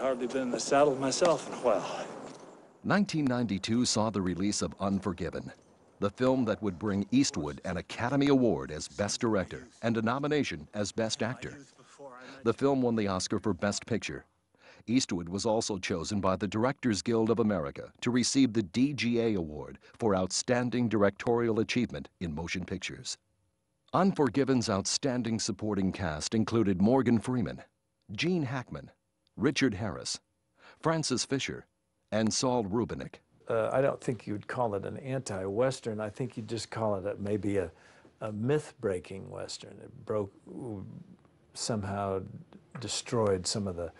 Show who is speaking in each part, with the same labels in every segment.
Speaker 1: hardly been in the saddle myself in a while.
Speaker 2: 1992 saw the release of Unforgiven, the film that would bring Eastwood an Academy Award as Best Director and a nomination as Best Actor. The film won the Oscar for Best Picture. Eastwood was also chosen by the Directors Guild of America to receive the DGA Award for Outstanding Directorial Achievement in Motion Pictures. Unforgiven's outstanding supporting cast included Morgan Freeman, Gene Hackman, Richard Harris, Francis Fisher, and Saul Rubinek.
Speaker 3: I don't think you'd call it an anti-Western. I think you'd just call it maybe a myth-breaking Western. It somehow destroyed some of the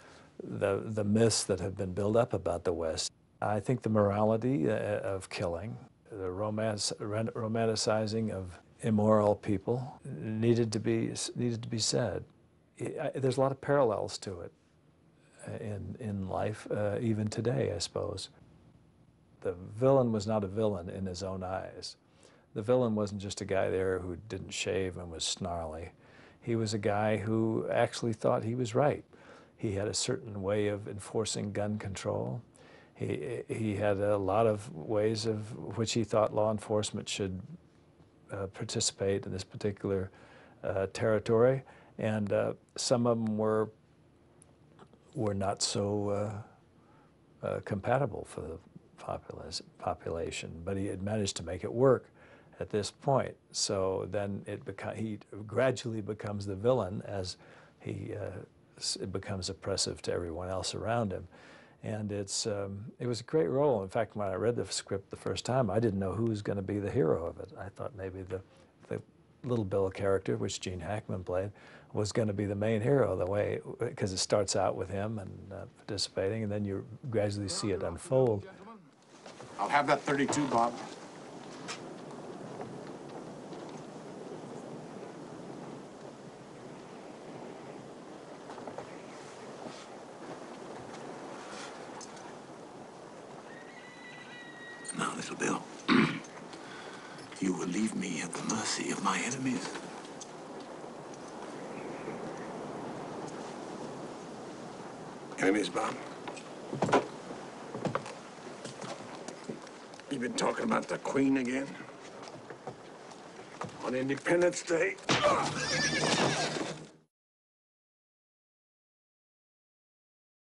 Speaker 3: myths that have been built up about the West. I think the morality of killing, the romanticizing of immoral people needed to be said. There's a lot of parallels to it in life, even today, I suppose. The villain was not a villain in his own eyes. The villain wasn't just a guy there who didn't shave and was snarly. He was a guy who actually thought he was right. He had a certain way of enforcing gun control. He had a lot of ways of which he thought law enforcement should participate in this particular territory, and some of them were not so compatible for the population, but he had managed to make it work at this point. So then he gradually becomes the villain as it becomes oppressive to everyone else around him. And it was a great role. In fact, when I read the script the first time, I didn't know who was going to be the hero of it. I thought maybe the Little Bill character, which Gene Hackman played, was going to be the main hero, because it starts out with him and participating, and then you gradually see it unfold.
Speaker 4: I'll have that 32, Bob.
Speaker 5: Now, Little Bill, you will leave me at the mercy of my enemies.
Speaker 4: Enemies, Bob? You've been talking about the Queen again? On Independence Day?